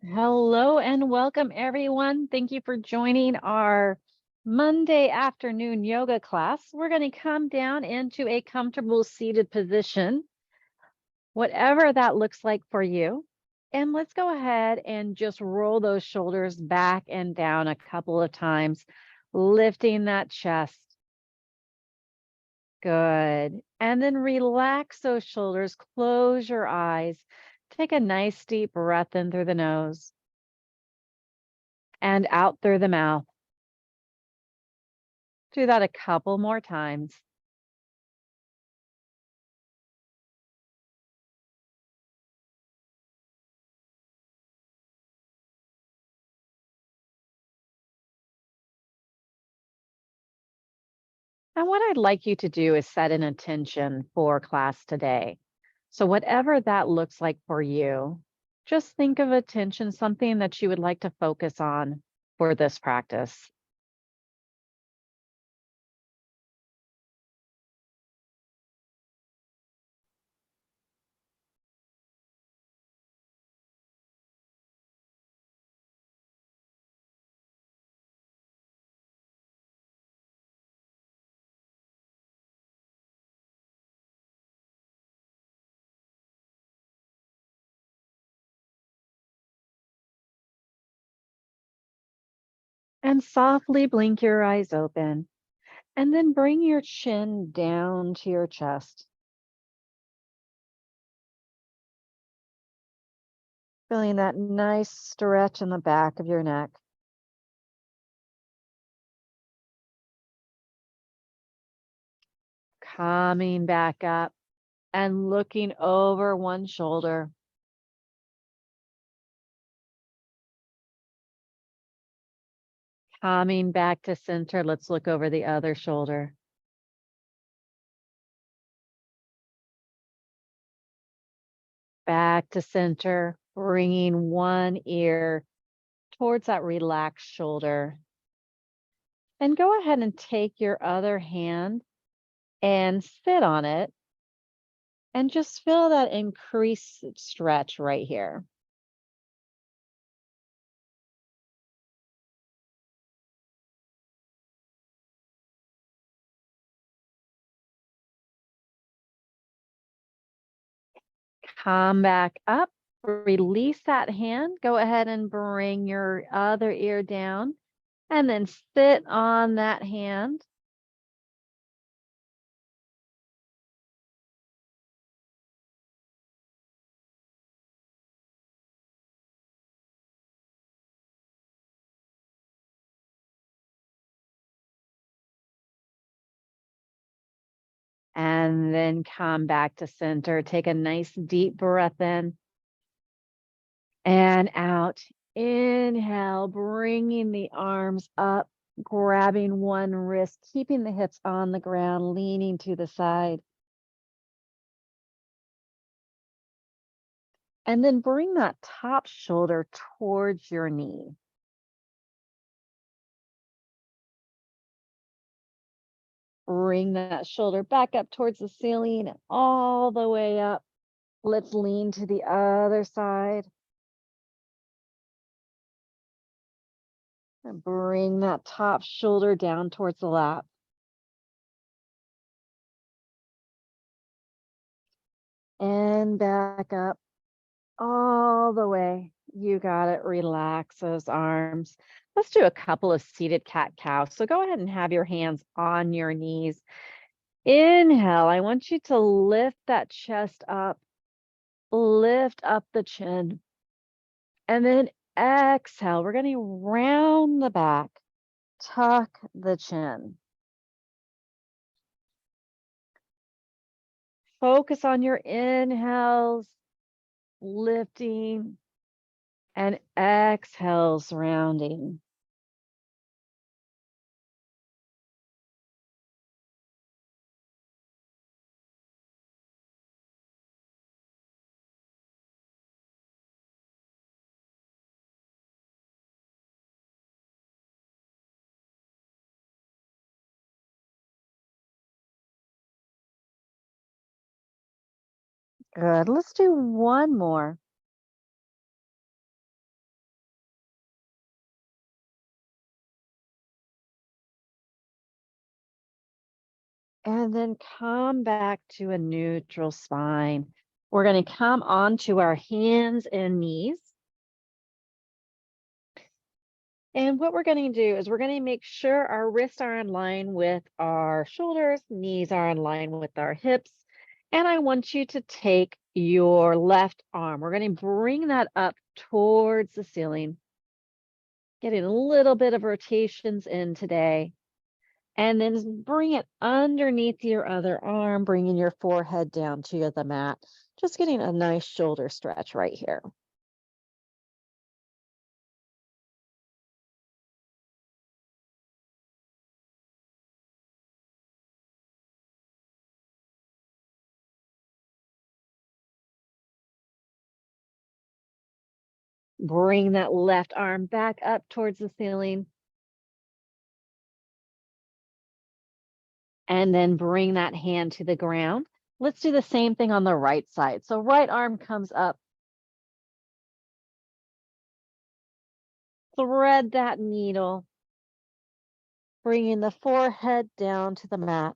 Hello and welcome, everyone. Thank you for joining our Monday afternoon yoga class. We're going to come down into a comfortable seated position, whatever that looks like for you. And let's go ahead and just roll those shoulders back and down a couple of times, lifting that chest. Good. And then relax those shoulders, close your eyes, take a nice deep breath in through the nose and out through the mouth. Do that a couple more times. And what I'd like you to do is set an intention for class today. So, whatever that looks like for you, just think of attention, something that you would like to focus on for this practice. And softly blink your eyes open, and then bring your chin down to your chest, feeling that nice stretch in the back of your neck. Coming back up and looking over one shoulder. Coming back to center, let's look over the other shoulder. Back to center, bringing one ear towards that relaxed shoulder. And go ahead and take your other hand and sit on it and just feel that increased stretch right here. Come back up, release that hand. Go ahead and bring your other ear down and then sit on that hand. And then come back to center. Take a nice deep breath in and out. Inhale, bringing the arms up, grabbing one wrist, keeping the hips on the ground, leaning to the side. And then bring that top shoulder towards your knee. Bring that shoulder back up towards the ceiling, all the way up. Let's lean to the other side. And bring that top shoulder down towards the lap. And back up all the way. You got it. Relax those arms. Let's do a couple of seated cat cow. So go ahead and have your hands on your knees. Inhale. I want you to lift that chest up, lift up the chin. And then exhale. We're going to round the back, tuck the chin. Focus on your inhales, lifting, and exhales, rounding. Good. Let's do one more. And then come back to a neutral spine. We're going to come onto our hands and knees. And what we're going to do is we're going to make sure our wrists are in line with our shoulders, knees are in line with our hips. And I want you to take your left arm. We're going to bring that up towards the ceiling, getting a little bit of rotations in today. And then bring it underneath your other arm, bringing your forehead down to the mat. Just getting a nice shoulder stretch right here. Bring that left arm back up towards the ceiling. And then bring that hand to the ground. Let's do the same thing on the right side. So right arm comes up. Thread that needle, bringing the forehead down to the mat.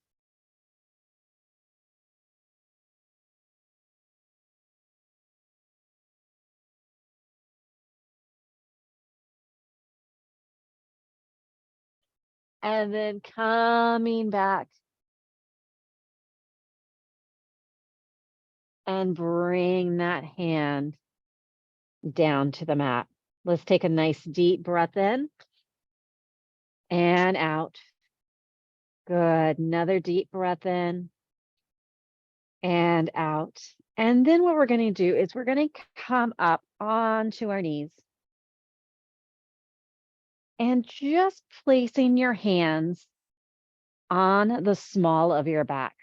And then coming back and bring that hand down to the mat. Let's take a nice deep breath in and out. Good. Another deep breath in and out. And then what we're going to do is we're going to come up onto our knees and just placing your hands on the small of your back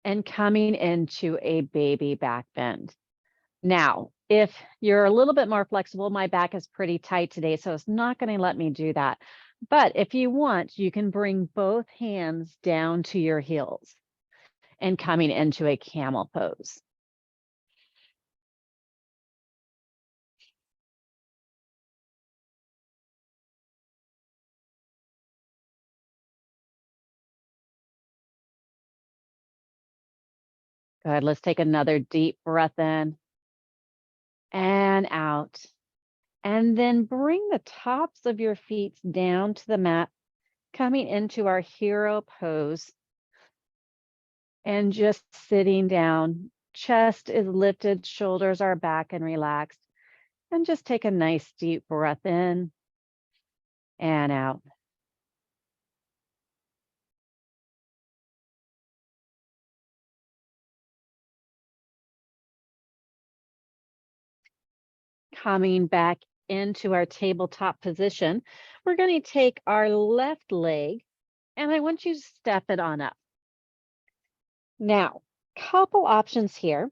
and coming into a baby back bend. Now, if you're a little bit more flexible, my back is pretty tight today, so it's not going to let me do that. But if you want, you can bring both hands down to your heels and coming into a camel pose. Good. Let's take another deep breath in and out. And then bring the tops of your feet down to the mat, coming into our hero pose and just sitting down. Chest is lifted, shoulders are back and relaxed. And just take a nice deep breath in and out. Coming back into our tabletop position, we're going to take our left leg and I want you to step it on up. Now, couple options here.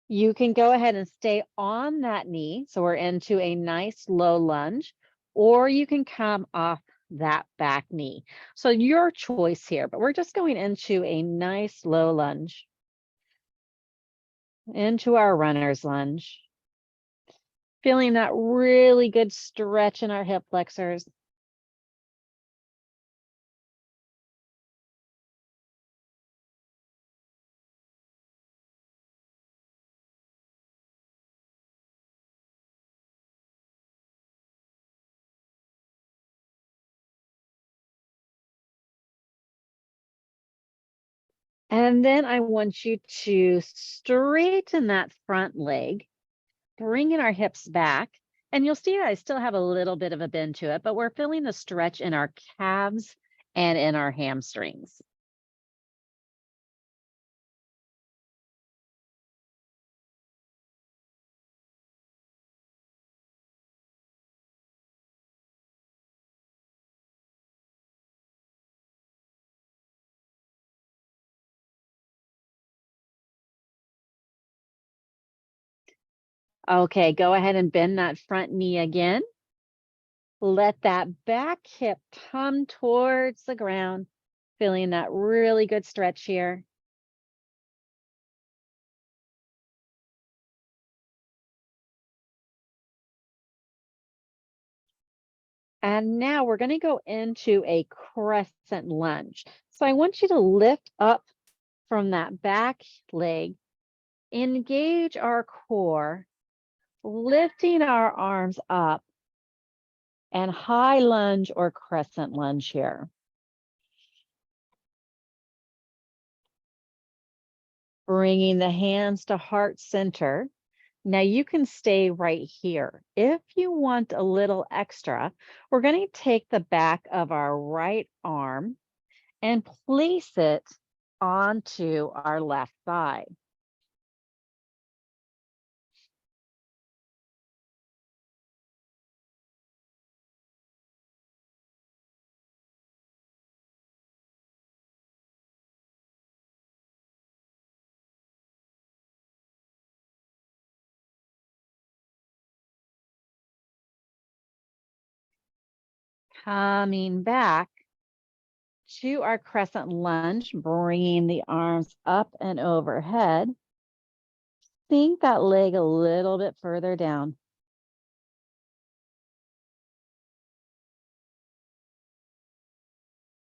You can go ahead and stay on that knee. So we're into a nice low lunge, or you can come off that back knee. So your choice here, but we're just going into a nice low lunge, into our runner's lunge. Feeling that really good stretch in our hip flexors. And then I want you to straighten that front leg, bringing our hips back. And you'll see I still have a little bit of a bend to it, but we're feeling the stretch in our calves and in our hamstrings. Okay, go ahead and bend that front knee again. Let that back hip come towards the ground, feeling that really good stretch here. And now we're going to go into a crescent lunge. So I want you to lift up from that back leg, engage our core, lifting our arms up, and high lunge or crescent lunge here. Bringing the hands to heart center. Now you can stay right here. If you want a little extra, we're going to take the back of our right arm and place it onto our left thigh. Coming back to our crescent lunge, bringing the arms up and overhead. Sink that leg a little bit further down.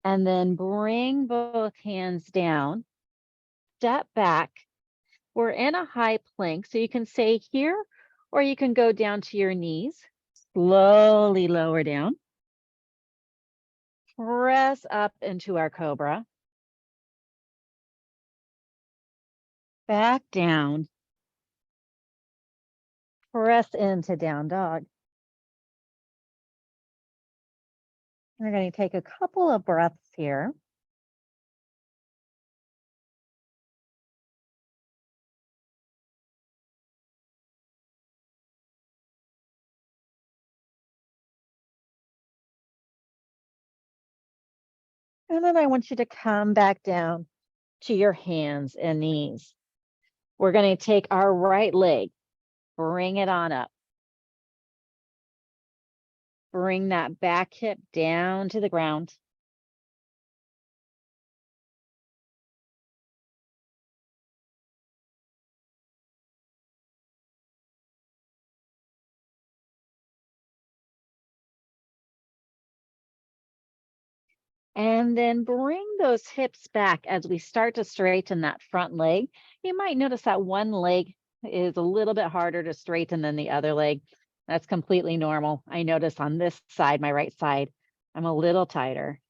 And then bring both hands down. Step back. We're in a high plank, so you can stay here or you can go down to your knees. Slowly lower down. Press up into our cobra. Back down. Press into down dog. We're going to take a couple of breaths here. And then I want you to come back down to your hands and knees. We're going to take our right leg, bring it on up. Bring that back hip down to the ground. And then bring those hips back as we start to straighten that front leg. You might notice that one leg is a little bit harder to straighten than the other leg. That's completely normal. I notice on this side, my right side, I'm a little tighter.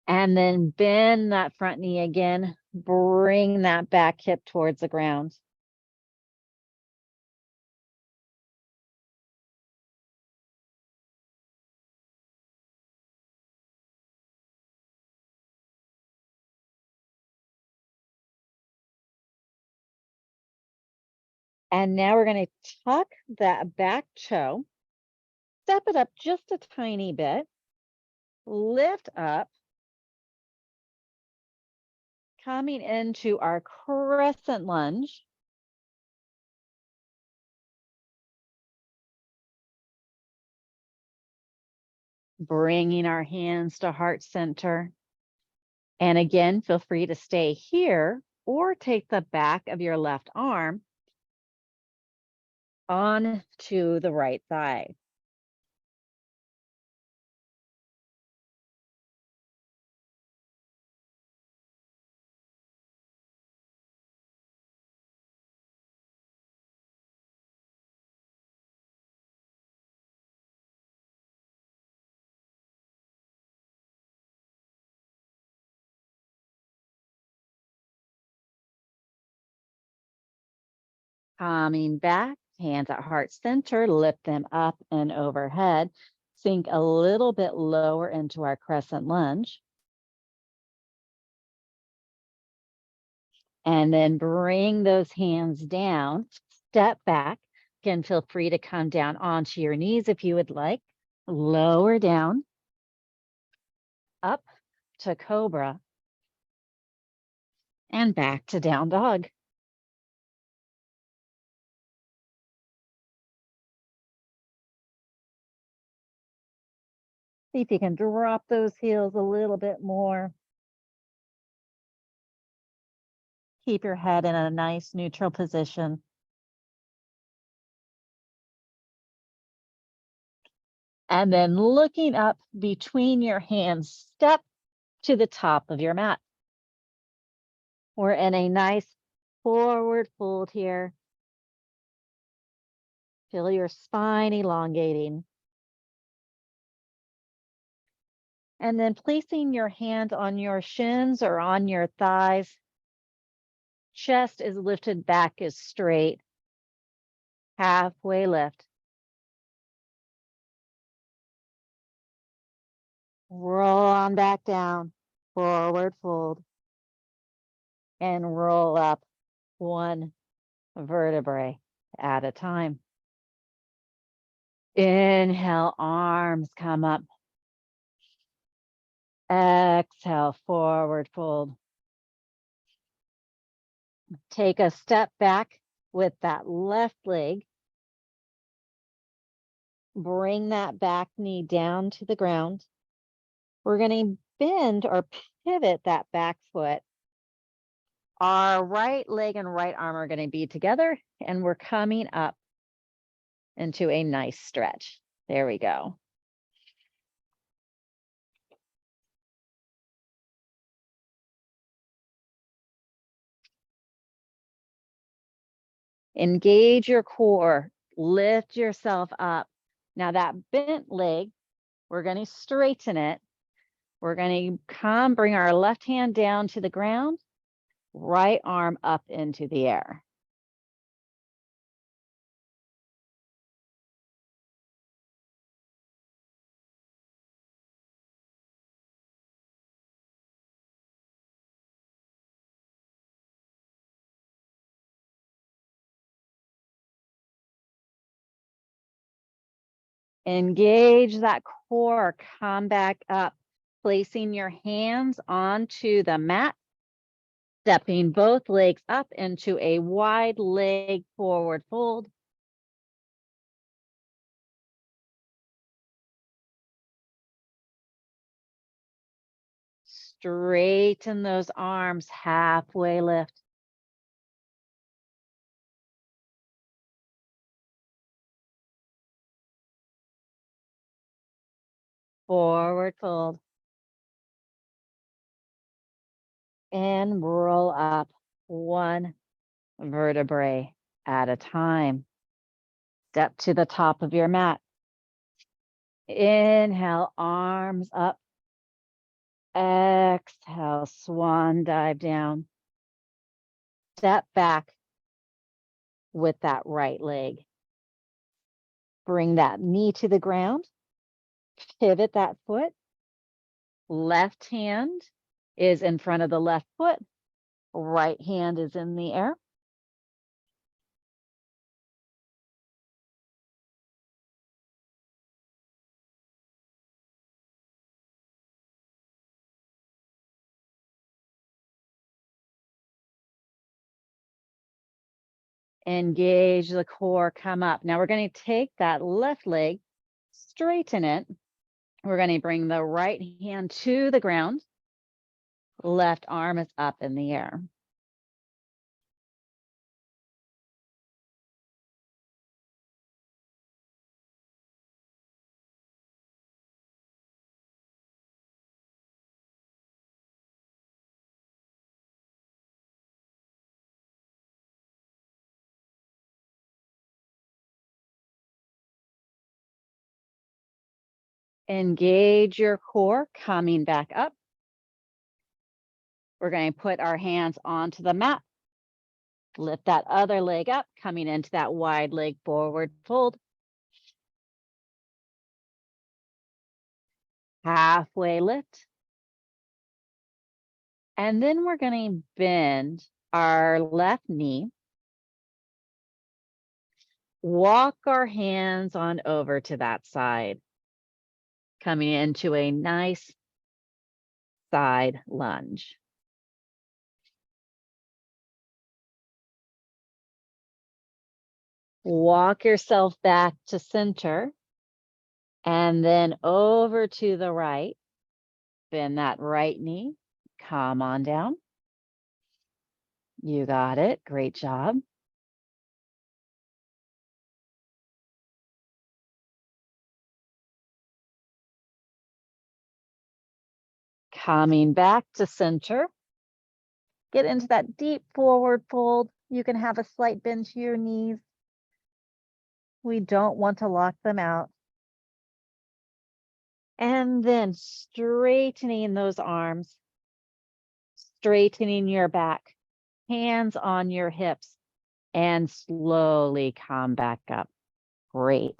And then bend that front knee again. Bring that back hip towards the ground. And now we're going to tuck that back toe, step it up just a tiny bit, lift up, coming into our crescent lunge. Bringing our hands to heart center. And again, feel free to stay here or take the back of your left arm on to the right thigh. Coming back, hands at heart center, lift them up and overhead. Sink a little bit lower into our crescent lunge. And then bring those hands down, step back. Again, feel free to come down onto your knees if you would like. Lower down, up to cobra, and back to down dog. See if you can drop those heels a little bit more. Keep your head in a nice neutral position. And then looking up between your hands, step to the top of your mat. We're in a nice forward fold here. Feel your spine elongating. And then placing your hand on your shins or on your thighs. Chest is lifted, back is straight. Halfway lift. Roll on back down, forward fold. And roll up one vertebrae at a time. Inhale, arms come up. Exhale, forward fold. Take a step back with that left leg. Bring that back knee down to the ground. We're going to bend or pivot that back foot. Our right leg and right arm are going to be together, and we're coming up into a nice stretch. There we go. Engage your core, lift yourself up. Now that bent leg, we're going to straighten it. We're going to bring our left hand down to the ground, right arm up into the air. Engage that core, come back up, placing your hands onto the mat, stepping both legs up into a wide leg forward fold. Straighten those arms, halfway lift. Forward fold. And roll up one vertebrae at a time. Step to the top of your mat. Inhale, arms up. Exhale, swan dive down. Step back with that right leg. Bring that knee to the ground. Pivot that foot. Left hand is in front of the left foot. Right hand is in the air. Engage the core, come up. Now we're going to take that left leg, straighten it. We're going to bring the right hand to the ground. Left arm is up in the air. Engage your core, coming back up. We're going to put our hands onto the mat. Lift that other leg up, coming into that wide leg forward fold. Halfway lift. And then we're going to bend our left knee. Walk our hands on over to that side, coming into a nice side lunge. Walk yourself back to center and then over to the right. Bend that right knee. Come on down. You got it. Great job. Coming back to center. Get into that deep forward fold. You can have a slight bend to your knees. We don't want to lock them out. And then straightening those arms, straightening your back, hands on your hips, and slowly come back up. Great.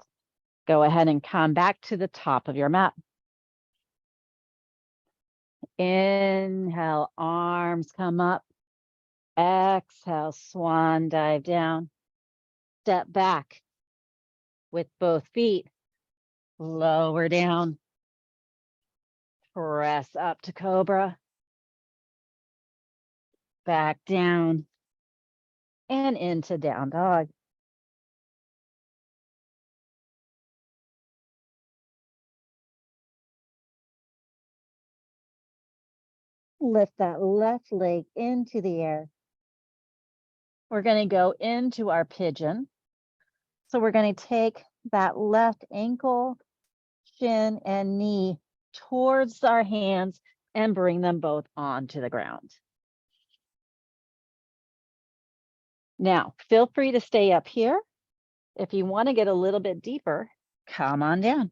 Go ahead and come back to the top of your mat. Inhale, arms come up. Exhale, swan dive down. Step back with both feet. Lower down. Press up to cobra. Back down. And into down dog. Lift that left leg into the air. We're going to go into our pigeon. So we're going to take that left ankle, shin, and knee towards our hands and bring them both onto the ground. Now, feel free to stay up here. If you want to get a little bit deeper, come on down.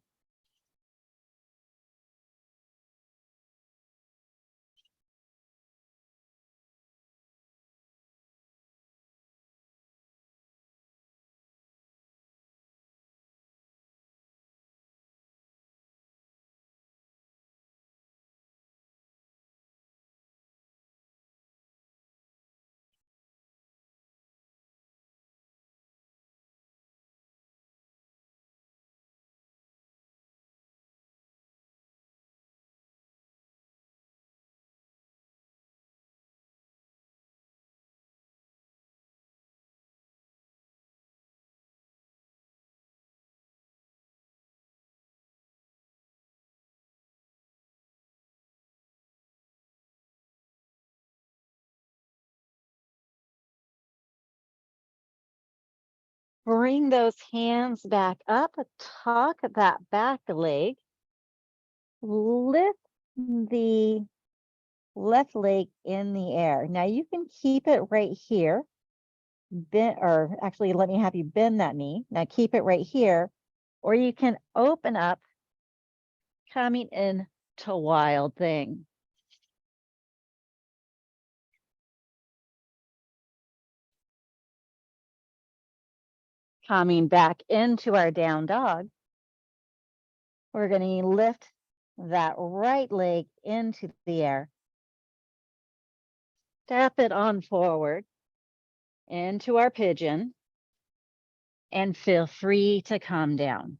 Bring those hands back up, tuck that back leg, lift the left leg in the air. Now you can keep it right here, bend, or actually let me have you bend that knee. Now keep it right here, or you can open up, coming in to wild thing. Coming back into our down dog, we're going to lift that right leg into the air. Step it on forward into our pigeon and feel free to come down.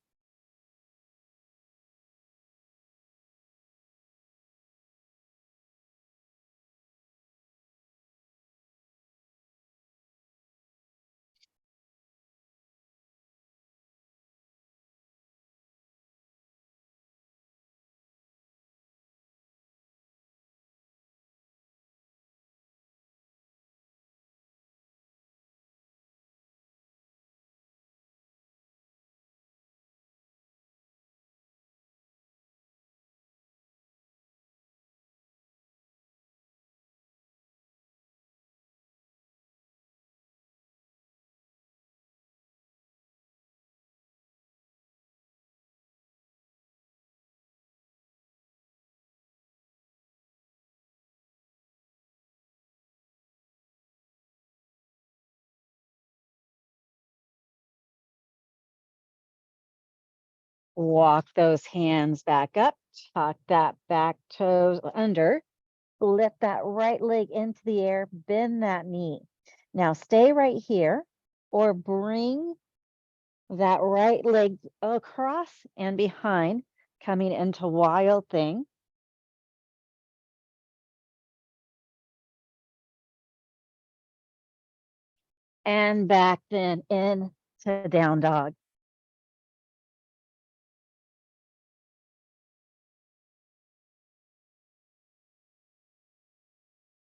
Walk those hands back up, tuck that back toes under, lift that right leg into the air, bend that knee. Now stay right here or bring that right leg across and behind, coming into wild thing. And back then into down dog.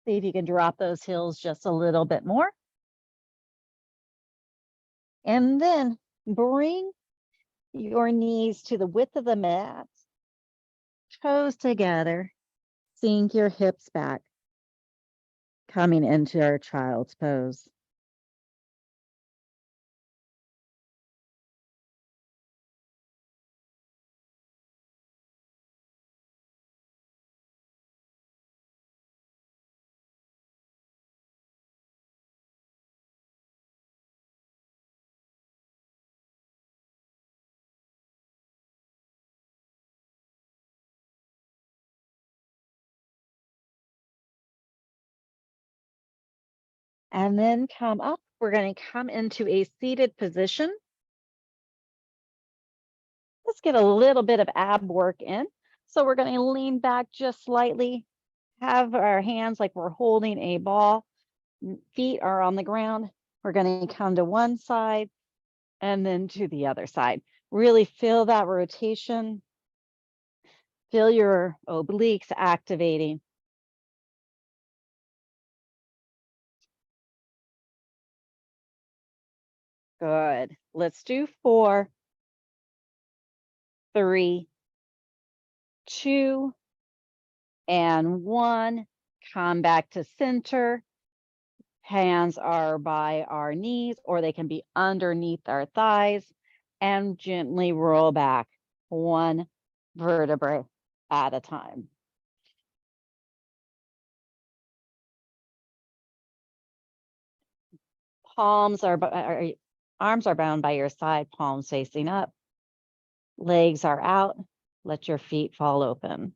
See if you can drop those heels just a little bit more. And then bring your knees to the width of the mat, toes together, Sink your hips back, coming into our child's pose. And then come up. We're going to come into a seated position. Let's get a little bit of ab work in. So we're going to lean back just slightly, have our hands like we're holding a ball. Feet are on the ground. We're going to come to one side and then to the other side. Really feel that rotation. Feel your obliques activating. Good. Let's do 4, 3, 2, and 1. Come back to center. Hands are by our knees, or they can be underneath our thighs, and gently roll back 1 vertebrae at a time. Arms are bound by your side, palms facing up. Legs are out. Let your feet fall open.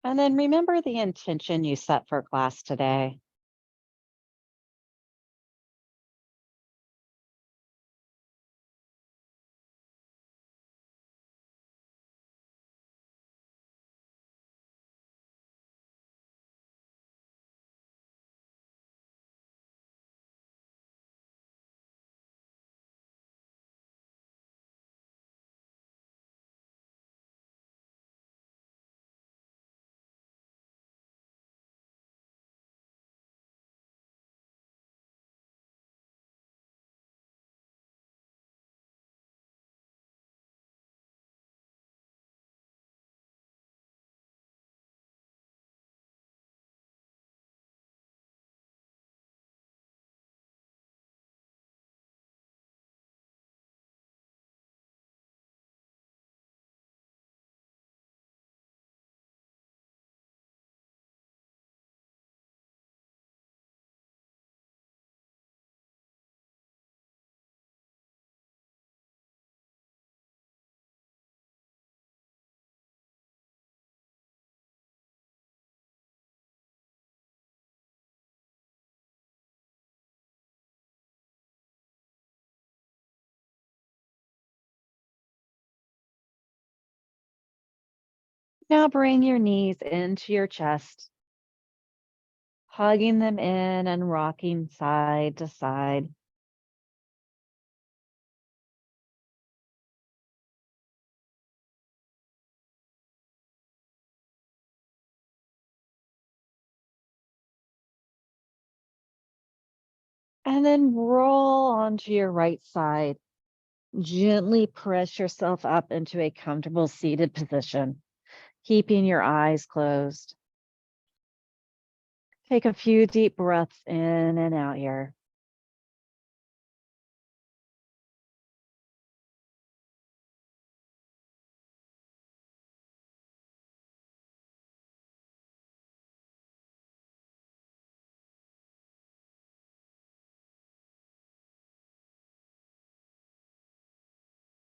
And then remember the intention you set for class today. Now bring your knees into your chest, hugging them in and rocking side to side. And then roll onto your right side. Gently press yourself up into a comfortable seated position, keeping your eyes closed. Take a few deep breaths in and out here.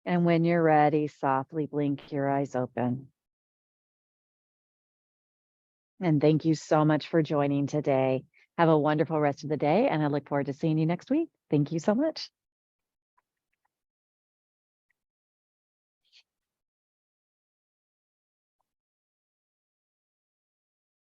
And when you're ready, softly blink your eyes open. And thank you so much for joining today. Have a wonderful rest of the day, and I look forward to seeing you next week. Thank you so much.